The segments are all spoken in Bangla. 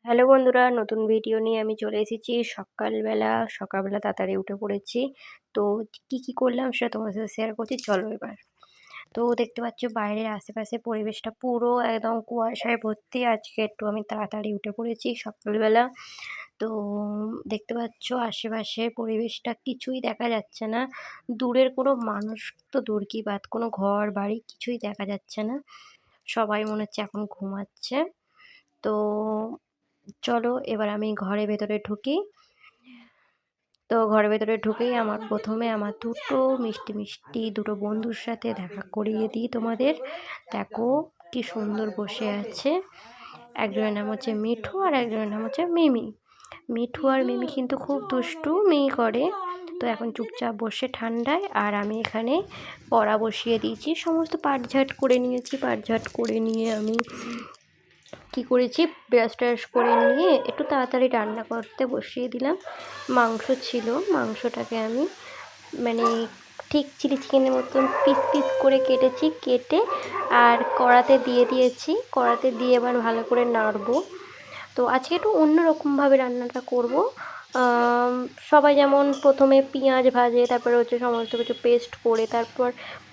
হ্যালো বন্ধুরা, নতুন ভিডিও নিয়ে আমি চলে এসেছি। সকালবেলা তাড়াতাড়ি উঠে পড়েছি। তো কি কি করলাম সেটা তোমার সাথে শেয়ার করছি, চলো এবার। তো দেখতে পাচ্ছ বাইরের আশেপাশে পরিবেশটা পুরো একদম কুয়াশায় ভর্তি। আজকে একটু আমি তাড়াতাড়ি উঠে পড়েছি সকালবেলা। তো দেখতে পাচ্ছ আশেপাশে পরিবেশটা কিছুই দেখা যাচ্ছে না। দূরের কোনো মানুষ তো দূর কি বাদ, কোনো ঘর বাড়ি কিছুই দেখা যাচ্ছে না। সবাই মনে হচ্ছে এখন ঘুমাচ্ছে। তো চলো এবার আমি ঘরের ভেতরে ঢুকি। তো ঘরের ভেতরে ঢুকেই প্রথমে আমার মিষ্টি মিষ্টি দুটো বন্ধুর সাথে দেখা করিয়ে দিই তোমাদের। দেখো কি সুন্দর বসে আছে। একজনের নাম হচ্ছে মিঠু আর একজনের নাম হচ্ছে মিমি। মিঠু আর মিমি কিন্তু খুব দুষ্টুমি করে। তো এখন চুপচাপ বসে ঠান্ডায়, আর আমি এখানে পড়া বসিয়ে দিয়েছি। সমস্ত পাটঝাট করে নিয়েছি। পাটঝাট করে নিয়ে আমি কি করেছি, ব্রাশ ট্রাশ করে নিয়ে একটু তাড়াতাড়ি রান্না করতে বসিয়ে দিলাম। মাংস ছিল, মাংসটাকে আমি মানে ঠিক চিলি চিকেনের মতন পিস পিস করে কেটেছি। কেটে আর কড়াতে দিয়ে দিয়েছি। কড়াতে দিয়ে এবার ভালো করে নাড়বো। তো আজকে একটু অন্যরকমভাবে রান্নাটা করব। সবাই যেমন প্রথমে পেঁয়াজ ভাজে, তারপরে হচ্ছে সমস্ত কিছু পেস্ট করে তারপর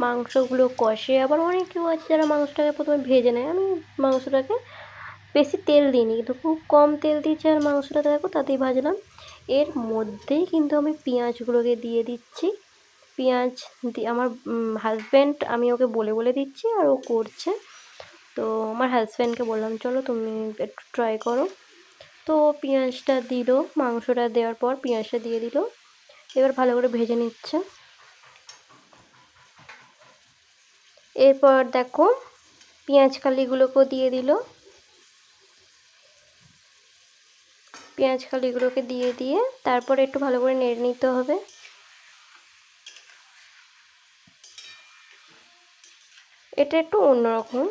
মাংসগুলো কষে। আবার অনেক কেউ আছে যারা মাংসটাকে প্রথমে ভেজে নেয়। আমি মাংসটাকে বেশি তেল দিইনি, কিন্তু খুব কম তেল দিয়েছি। আর মাংসটা দেখো তাতেই ভাজলাম। এর মধ্যেই কিন্তু আমি পেঁয়াজগুলোকে দিয়ে দিচ্ছি। পেঁয়াজ দিয়ে আমার হাজব্যান্ড, আমি ওকে বলে বলে দিচ্ছি আর ও করছে। তো আমার হাজব্যান্ডকে বললাম চলো তুমি একটু ট্রাই করো। তো পেঁয়াজটা দিল, মাংসটা দেওয়ার পর পেঁয়াজটা দিয়ে দিল। এবার ভালো করে ভেজে নিচ্ছে। এরপর দেখো পেঁয়াজ কালিগুলোকেও দিয়ে দিল। পেঁয়াজ কালিগুলোকে দিয়ে দিয়ে তারপরে একটু ভালো করে নেড়ে নিতে হবে। এটা একটু অন্যরকম।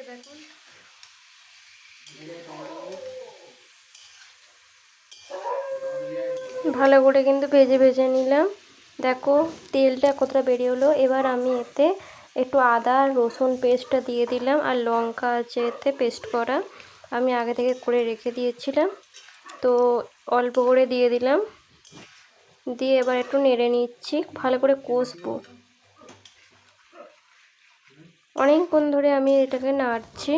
দেখুন ভালো করে কিন্তু ভেজে ভেজে নিলাম। দেখো তেলটা কতটা বেরিয়ে হলো। এবার আমি এতে একটু আদা রসুন পেস্টটা দিয়ে দিলাম, আর লঙ্কা আছে এতে পেস্ট করা, আমি আগে থেকে করে রেখে দিয়েছিলাম। তো অল্প করে দিয়ে দিলাম। দিয়ে এবার একটু নেড়ে নিচ্ছি, ভালো করে কষবো। অনেকক্ষণ ধরে আমি এটাকে নাড়ছি।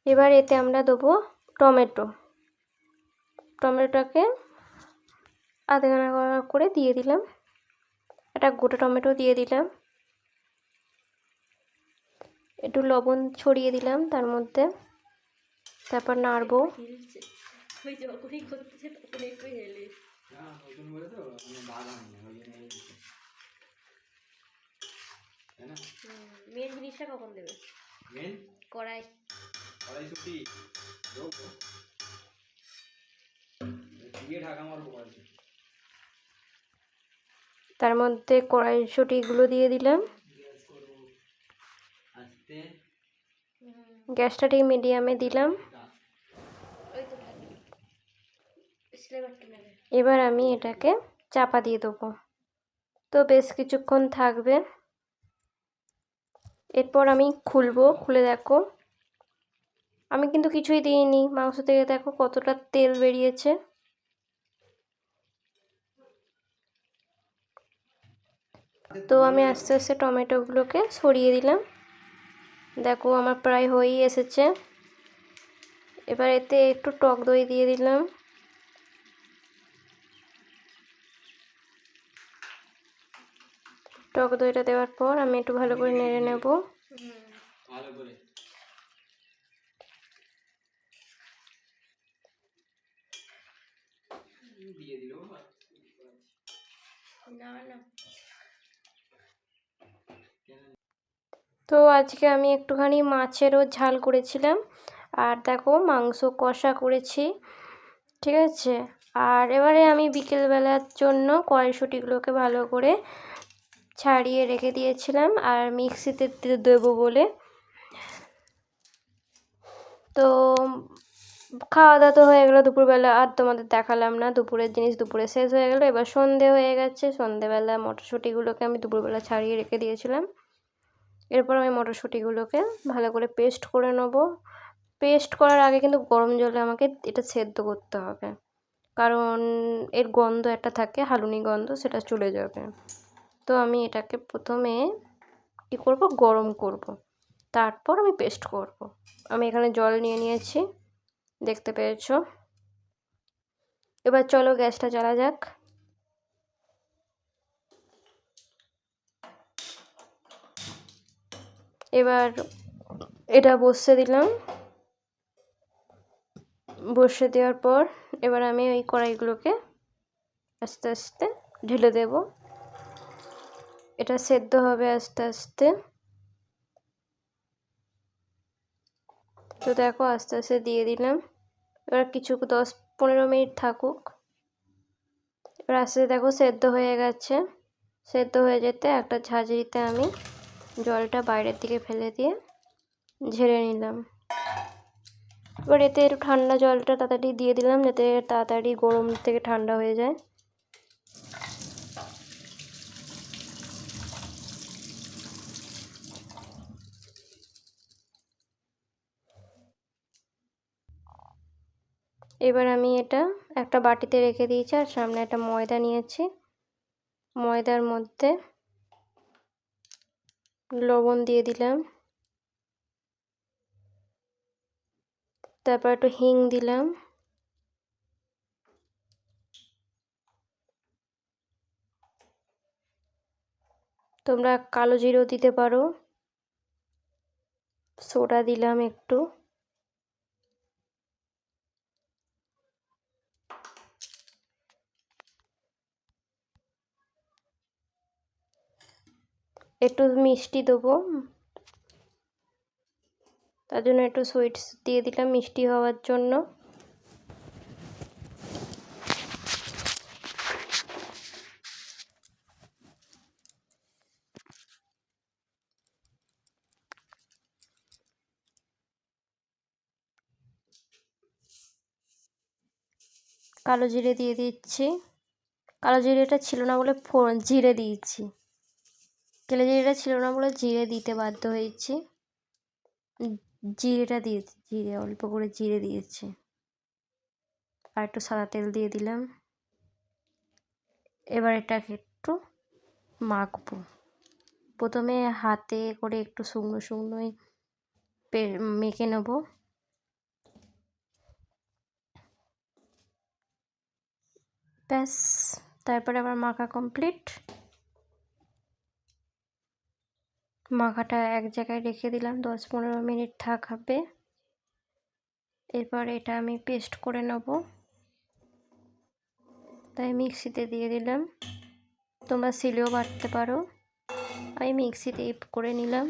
এবার এতে আমরা দেবো টমেটো। টমেটোটাকে আধখানা করে দিয়ে দিলাম। একটা গোটা টমেটো দিয়ে দিলাম। একটু লবণ ছড়িয়ে দিলাম তার মধ্যে। তারপর নাড়বো। মেন জিনিসটা কখন দেবে? কড়াইশুঁটি তার মধ্যে কড়াইশুঁটিগুলো দিয়ে দিলাম। গ্যাসটা ঠিক মিডিয়ামে দিলাম। এবার আমি এটাকে চাপা দিয়ে দেবো। তো বেশ কিছুক্ষণ থাকবে। এরপর আমি খুলবো। খুলে দেখো আমি কিন্তু কিছুই দিইনি মাংস থেকে। দেখো কতটা তেল বেরিয়েছে। তো আমি আস্তে আস্তে টমেটোগুলোকে সরিয়ে দিলাম। দেখো আমার প্রায় হয়েই এসেছে। এবার এতে একটু টক দই দিয়ে দিলাম। টক দইটা দেওয়ার পর আমি একটু ভালো করে নেড়ে নেব। তো আজকে আমি একটুখানি মাছেরও ঝাল করেছিলাম। আর দেখো মাংস কষা করেছি, ঠিক আছে। আর এবারে আমি বিকেলবেলার জন্য কড়াইশুঁটিগুলোকে ভালো করে ছাড়িয়ে রেখে দিয়েছিলাম, আর মিক্সিতে দেবো বলে। তো খাওয়া দাওয়া তো হয়ে গেলো দুপুরবেলা, আর তোমাদের দেখালাম না, দুপুরের জিনিস দুপুরে শেষ হয়ে গেলো। এবার সন্ধে হয়ে গেছে, সন্ধেবেলা মটরশুঁটিগুলোকে আমি দুপুরবেলা ছাড়িয়ে রেখে দিয়েছিলাম। এরপর আমি মটরশুঁটিগুলোকে ভালো করে পেস্ট করে নেবো। পেস্ট করার আগে কিন্তু গরম জলে আমাকে এটা সেদ্ধ করতে হবে, কারণ এর গন্ধ একটা থাকে, হালুনি গন্ধ, সেটা চলে যাবে। তো আমি এটাকে প্রথমে কী করবো, গরম করব, তারপর আমি পেস্ট করব। আমি এখানে জল নিয়ে নিয়েছি, দেখতে পেয়েছো। এবার চলো গ্যাসটা জ্বালা যাক। এবার এটা বসিয়ে দিলাম। বসিয়ে দেওয়ার পর এবার আমি ওই কড়াইগুলোকে আস্তে আস্তে ঢেলে দেব। এটা সেদ্ধ হবে আস্তে আস্তে। তো দেখো আস্তে আস্তে দিয়ে দিলাম। এবার কিছু 10-15 মিনিট থাকুক। এবার আস্তে দেখো সেদ্ধ হয়ে গেছে। সেদ্ধ হয়ে যেতে একটা ঝাঁঝরিতে আমি জলটা বাইরের দিকে ফেলে দিয়ে ঝেড়ে নিলাম। এবার এতে একটু ঠান্ডা জলটা তাড়াতাড়ি দিয়ে দিলাম, যাতে তাড়াতাড়ি গরম থেকে ঠান্ডা হয়ে যায়। এবার আমি এটা একটা বাটিতে রেখে দিয়েছি, আর সামনে একটা ময়দা নিয়েছি। ময়দার মধ্যে লবণ দিয়ে দিলাম, তারপর একটু হিং দিলাম, তোমরা কালো জিরেও দিতে পারো। সোডা দিলাম একটু। একটু মিষ্টি দেবো, তার জন্য একটু সুইটস দিয়ে দিলাম মিষ্টি হওয়ার জন্য। কালো জিরে দিয়ে দিচ্ছি। কালো জিরেটা ছিল না বলে জিরে দিয়েছি। কালো জিরেটা ছিল না বলে জিরে দিতে বাধ্য হয়েছি। জিরেটা দিয়েছি, জিরে অল্প করে জিরে দিয়েছি। আর একটু সাদা তেল দিয়ে দিলাম। এবার এটাকে একটু মাখবো। প্রথমে হাতে করে একটু শুকনো শুকনোই মেখে নেব। ব্যাস, তারপরে আবার মাখা কমপ্লিট। মাখাটা এক জায়গায় রেখে দিলাম, 10-15 মিনিট থাকবে। এরপর এটা আমি পেস্ট করে নেব, তাই মিক্সিতে দিয়ে দিলাম। তোমরা শিলেও বাটতে পারো, আমি মিক্সিতে করে নিলাম।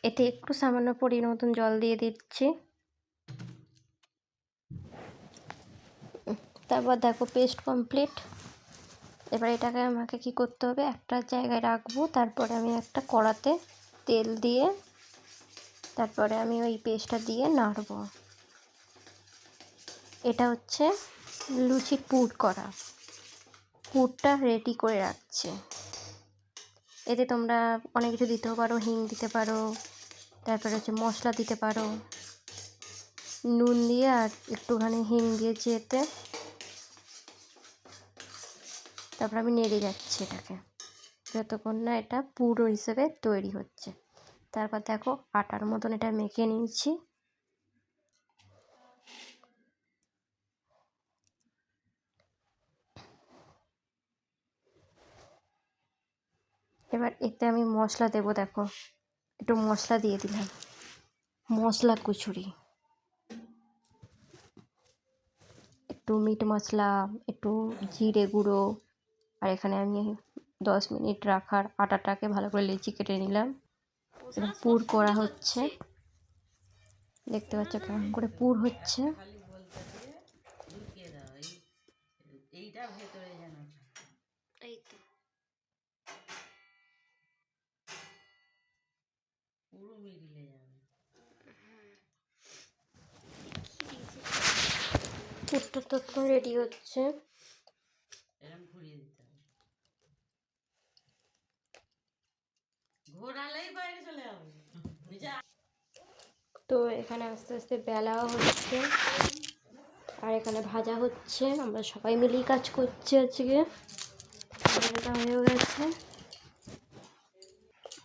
এতে একটু সামান্য পরিমাণ মতন জল দিয়ে দিচ্ছি। তারপর দেখো পেস্ট কমপ্লিট। এবার এটাকে আমাকে কি করতে হবে, একটা জায়গায় রাখবো, তারপরে আমি একটা কড়াতে তেল দিয়ে তারপরে আমি ওই পেস্টটা দিয়ে নাড়বো। এটা হচ্ছে লুচির পুর করা, পুরটা রেডি করে রাখছি। এতে তোমরা অনেক কিছু দিতেও পারো, হিং দিতে পারো, তারপরে হচ্ছে মশলা দিতে পারো। নুন দিয়ে আর একটুখানি হিং দিয়েছি এতে। তারপর আমি নেড়ে যাচ্ছি এটাকে যতক্ষণ না এটা পুরো হিসেবে তৈরি হচ্ছে। তারপর দেখো আটার মতন এটা মেখে নিয়েছি। এবার এতে আমি মশলা দেবো, দেখো একটু মশলা দিয়ে দিলাম, মশলা কচুরি, একটু মিট মশলা, একটু জিরে গুঁড়ো, আর এখানে আমি 10 মিনিট রাখার আটাটাকে ভালো করে লেচি কেটে নিলাম। পুর করা হচ্ছে, দেখতে পাচ্ছ কেমন করে পুর হচ্ছে। এই তো পুরটা তো রেডি হচ্ছে। তো এখানে আস্তে আস্তে বেলাও হচ্ছে আর এখানে ভাজা হচ্ছে। আমরা সবাই মিলেই কাজ করছি আজকে। এটা হয়ে গেছে।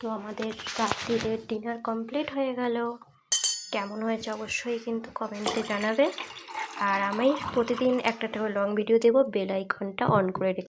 তো আমাদের রাত্রিদের ডিনার কমপ্লিট হয়ে গেল। কেমন হয়েছে অবশ্যই কিন্তু কমেন্টে জানাবে। আর আমি প্রতিদিন একটা লং ভিডিও দেবো, বেল আইকনটা অন করে রেখে